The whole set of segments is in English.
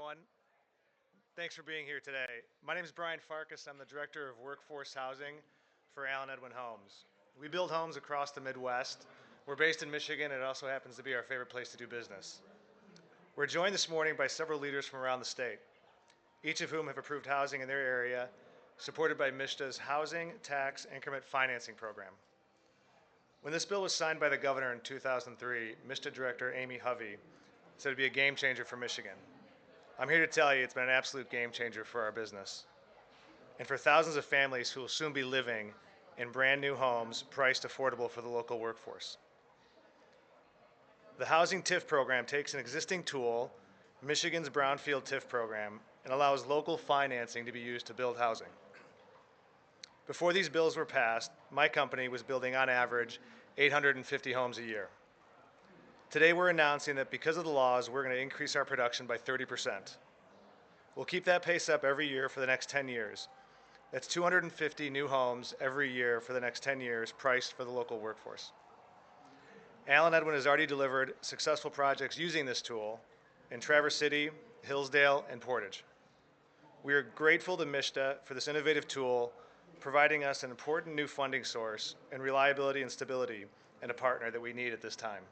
everyone. Thanks for being here today. My name is Brian Farkas. I'm the Director of Workforce Housing for Edwin Homes. We build homes across the Midwest. We're based in Michigan, and it also happens to be our favorite place to do business. We're joined this morning by several leaders from around the state, each of whom have approved housing in their area, supported by MSHDA's Housing Tax Increment Financing Program. When this bill was signed by the governor in 2003, MSHDA Director Amy Hovey said it'd be a game changer for Michigan. I'm here to tell you it's been an absolute game changer for our business and for thousands of families who will soon be living in brand new homes priced affordable for the local workforce. The Housing TIF program takes an existing tool, Michigan's Brownfield TIF program, and allows local financing to be used to build housing. Before these bills were passed, my company was building on average 850 homes a year. Today we're announcing that because of the laws, we're going to increase our production by 30%. We'll keep that pace up every year for the next 10 years. That's 250 new homes every year for the next 10 years, priced for the local workforce. Edwin has already delivered successful projects using this tool in Traverse City, Hillsdale, and Portage. We are grateful to MSHDA for this innovative tool, providing us an important new funding source and reliability and stability and a partner that we need at this time.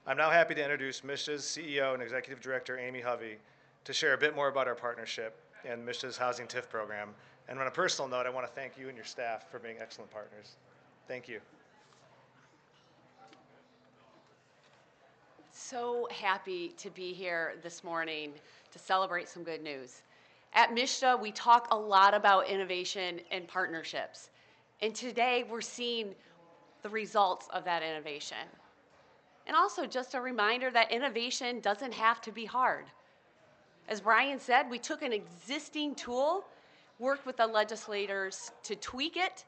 I'm now happy to introduce MSHDA's CEO and Executive Director, Amy Hovey, to share a bit more about our partnership and MSHDA's Housing TIF program. And on a personal note, I want to thank you and your staff for being excellent partners. Thank you. So happy to be here this morning to celebrate some good news. At MSHDA, we talk a lot about innovation and partnerships. And today, we're seeing the results of that innovation. And also just a reminder that innovation doesn't have to be hard. As Brian said, we took an existing tool, worked with the legislators to tweak it,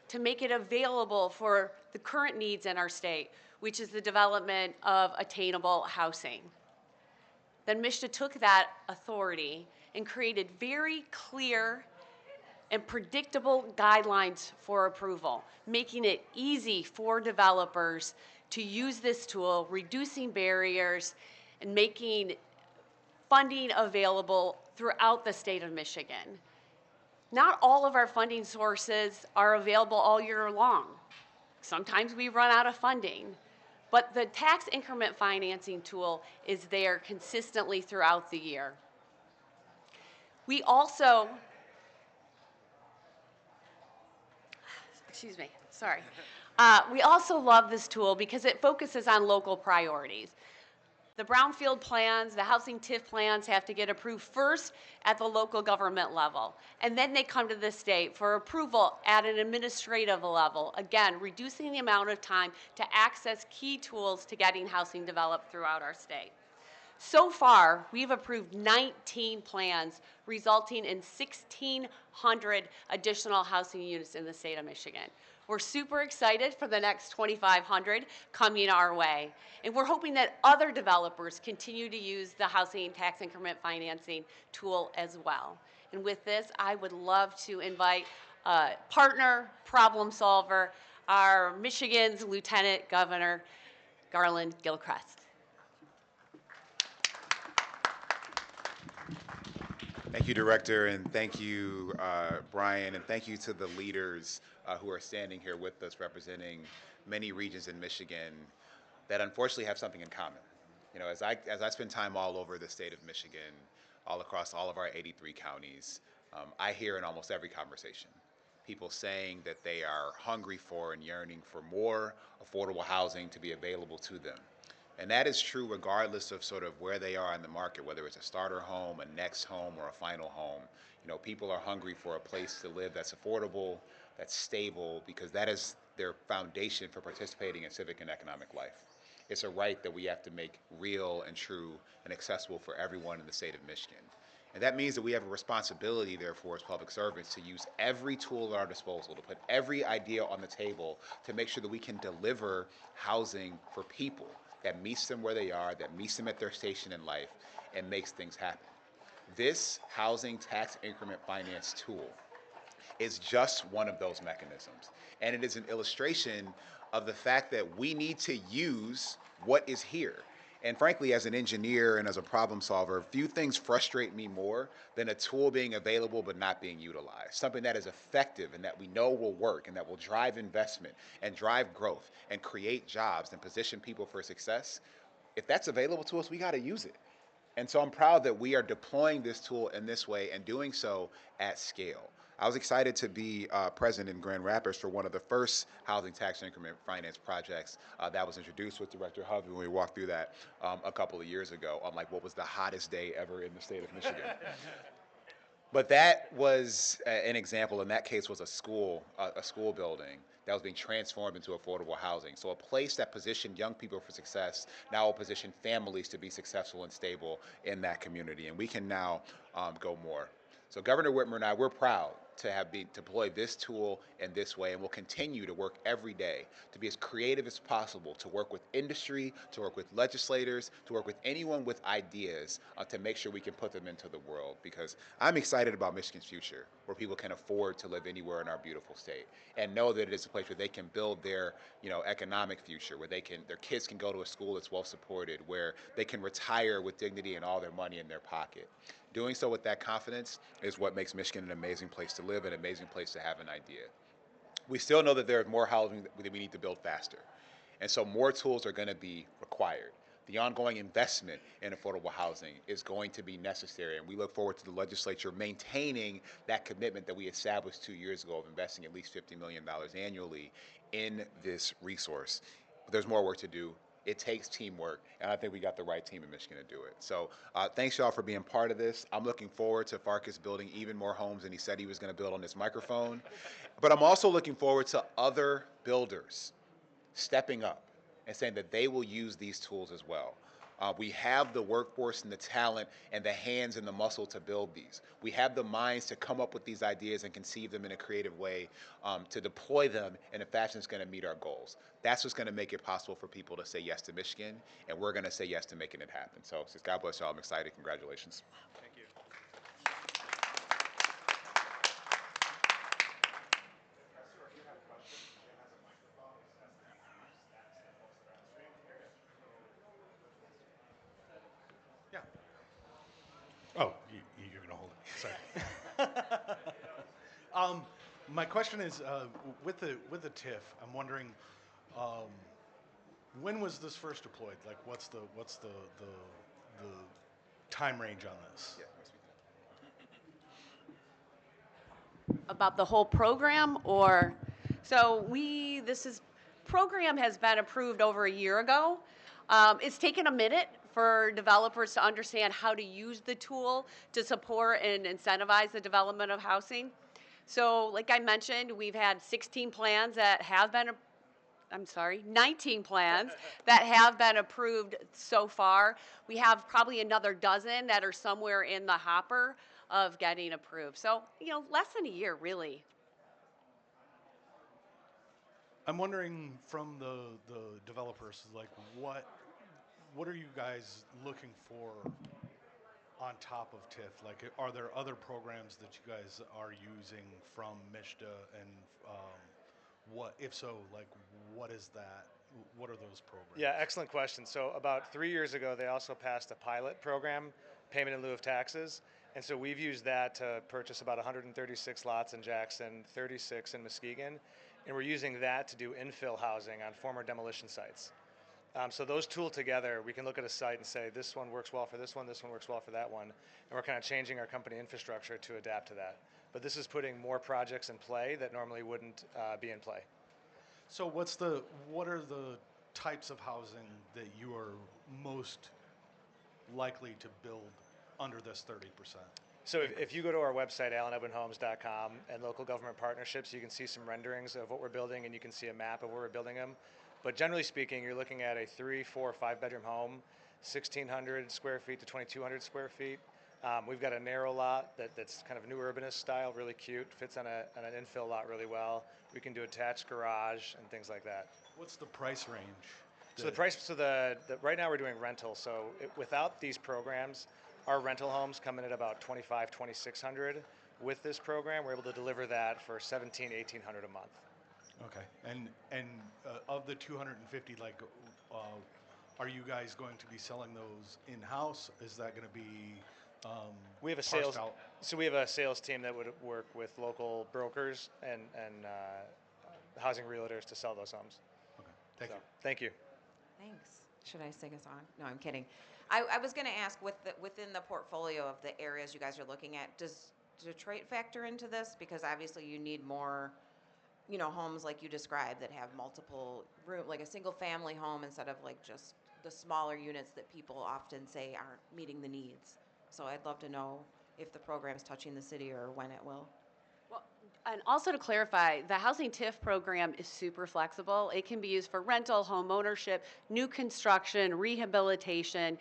to make it available for the current needs in our state, which is the development of attainable housing. Then MSHDA took that authority and created very clear and predictable guidelines for approval, making it easy for developers to use this tool, reducing barriers, and making funding available throughout the state of Michigan. Not all of our funding sources are available all year long. Sometimes we run out of funding, but the tax increment financing tool is there consistently throughout the year. We also, we also love this tool because it focuses on local priorities. The brownfield plans, the housing TIF plans have to get approved first at the local government level, and then they come to the state for approval at an administrative level, again, reducing the amount of time to access key tools to getting housing developed throughout our state. So far, we've approved 19 plans, resulting in 1,600 additional housing units in the state of Michigan. We're super excited for the next 2,500 coming our way. And we're hoping that other developers continue to use the housing tax increment financing tool as well. And with this, I would love to invite a partner, problem solver, our Michigan's Lieutenant Governor, Garlin Gilchrist. Thank you, Director, and thank you, Brian, and thank you to the leaders who are standing here with us representing many regions in Michigan that unfortunately have something in common. You know, as I spend time all over the state of Michigan, all across all of our 83 counties, I hear in almost every conversation people saying that they are hungry for and yearning for more affordable housing to be available to them. And that is true regardless of sort of where they are in the market, whether it's a starter home, a next home, or a final home. You know, people are hungry for a place to live that's affordable, that's stable, because that is their foundation for participating in civic and economic life. It's a right that we have to make real and true and accessible for everyone in the state of Michigan. And that means that we have a responsibility, therefore, as public servants, to use every tool at our disposal, to put every idea on the table to make sure that we can deliver housing for people that meets them where they are, that meets them at their station in life, and makes things happen. This housing tax increment finance tool is just one of those mechanisms. And it is an illustration of the fact that we need to use what is here. And frankly, as an engineer and as a problem solver, few things frustrate me more than a tool being available but not being utilized. Something that is effective and that we know will work and that will drive investment and drive growth and create jobs and position people for success. If that's available to us, we got to use it. And so I'm proud that we are deploying this tool in this way and doing so at scale. I was excited to be present in Grand Rapids for one of the first housing tax increment finance projects that was introduced with Director Hovey when we walked through that a couple of years ago on like what was the hottest day ever in the state of Michigan. But that was an example. In that case, was a school building that was being transformed into affordable housing. So a place that positioned young people for success now will position families to be successful and stable in that community. And we can now go more. So Governor Whitmer and I, we're proud to have deployed this tool in this way, and we'll continue to work every day to be as creative as possible, to work with industry, to work with legislators, to work with anyone with ideas to make sure we can put them into the world. Because I'm excited about Michigan's future, where people can afford to live anywhere in our beautiful state and know that it is a place where they can build their, economic future, where their kids can go to a school that's well supported, where they can retire with dignity and all their money in their pocket. Doing so with that confidence is what makes Michigan an amazing place to live, an amazing place to have an idea. We still know that there is more housing that we need to build faster. And so more tools are going to be required. The ongoing investment in affordable housing is going to be necessary, and we look forward to the legislature maintaining that commitment that we established 2 years ago of investing at least $50 million annually in this resource. But there's more work to do. It takes teamwork, and I think we got the right team in Michigan to do it. So thanks, y'all, for being part of this. I'm looking forward to Farkas building even more homes than he said he was going to build on this microphone. But I'm also looking forward to other builders stepping up and saying that they will use these tools as well. We have the workforce and the talent and the hands and the muscle to build these. We have the minds to come up with these ideas and conceive them in a creative way, to deploy them in a fashion that's going to meet our goals. That's what's going to make it possible for people to say yes to Michigan, and we're going to say yes to making it happen. So God bless y'all. I'm excited. Congratulations. Thank you. Yeah. Oh, you're going to hold it. Sorry. My question is, with the TIF, I'm wondering, when was this first deployed? Like, what's the time range on this? About the whole program, or this program has been approved over a year ago. It's taken a minute for developers to understand how to use the tool to support and incentivize the development of housing. So like I mentioned, we've had 19 plans that have been approved so far. We have probably another dozen that are somewhere in the hopper of getting approved. So, less than a year, really. I'm wondering from the developers, like, what are you guys looking for on top of TIF? Like, are there other programs that you guys are using from MISHDA, and if so, like, what is that? What are those programs? Yeah, excellent question. So about 3 years ago, they also passed a pilot program, payment in lieu of taxes. And so we've used that to purchase about 136 lots in Jackson, 36 in Muskegon. And we're using that to do infill housing on former demolition sites. So those tool together, we can look at a site and say, this one works well for this one works well for that one. And we're kind of changing our company infrastructure to adapt to that. But this is putting more projects in play that normally wouldn't be in play. So what are the types of housing that you are most likely to build under this 30%? So if you go to our website, allenedwinhomes.com, and local government partnerships, you can see some renderings of what we're building, and you can see a map of where we're building them. But generally speaking, you're looking at a 3, 4, 5 bedroom home, 1,600 square feet to 2,200 square feet. We've got a narrow lot that's kind of new urbanist style, really cute, fits on an infill lot really well. We can do attached garage and things like that. What's the price range? Right now we're doing rental. So without these programs, our rental homes come in at about $2,500, $2,600. With this program, we're able to deliver that for $1,700, $1,800 a month. Okay, and of the 250, like, Are you guys going to be selling those in-house? Is that going to be We have a parsed sales, out? so we have a sales team that would work with local brokers and housing realtors to sell those homes. Okay, thank you. Thank you. Thanks. Should I sing a song? No, I'm kidding. I was going to ask, within the portfolio of the areas you guys are looking at, does Detroit factor into this? Because obviously you need more, homes like you described that have multiple room, like a single family home instead of like just the smaller units that people often say aren't meeting the needs. So I'd love to know if the program's touching the city or when it will. Well, and also to clarify, the housing TIF program is super flexible. It can be used for rental, home ownership, new construction, rehabilitation,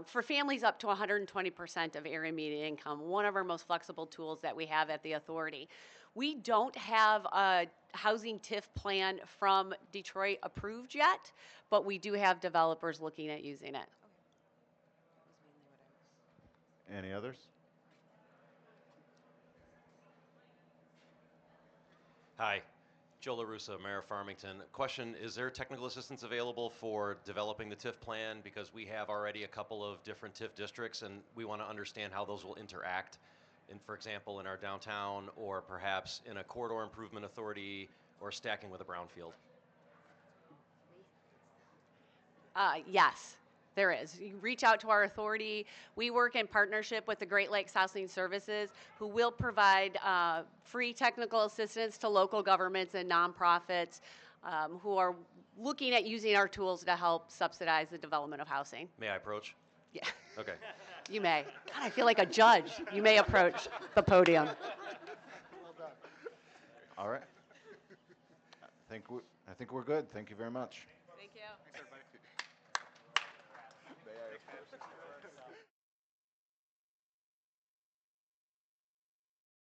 for families up to 120% of area median income, one of our most flexible tools that we have at the authority. We don't have a housing TIF plan from Detroit approved yet, but we do have developers looking at using it. Any others? Hi, Joe LaRussa, Mayor of Farmington. Question, is there technical assistance available for developing the TIF plan? Because we have already a couple of different TIF districts and we want to understand how those will interact in, for example, in our downtown or perhaps in a corridor improvement authority or stacking with a brownfield. Yes, there is. You reach out to our authority. We work in partnership with the Great Lakes Housing Services, who will provide free technical assistance to local governments and nonprofits who are looking at using our tools to help subsidize the development of housing. May I approach? Yeah, Okay. you may. God, I feel like a judge. You may approach the podium. All right. I think we're good. Thank you very much. Thank you. Thanks, everybody. May I approach?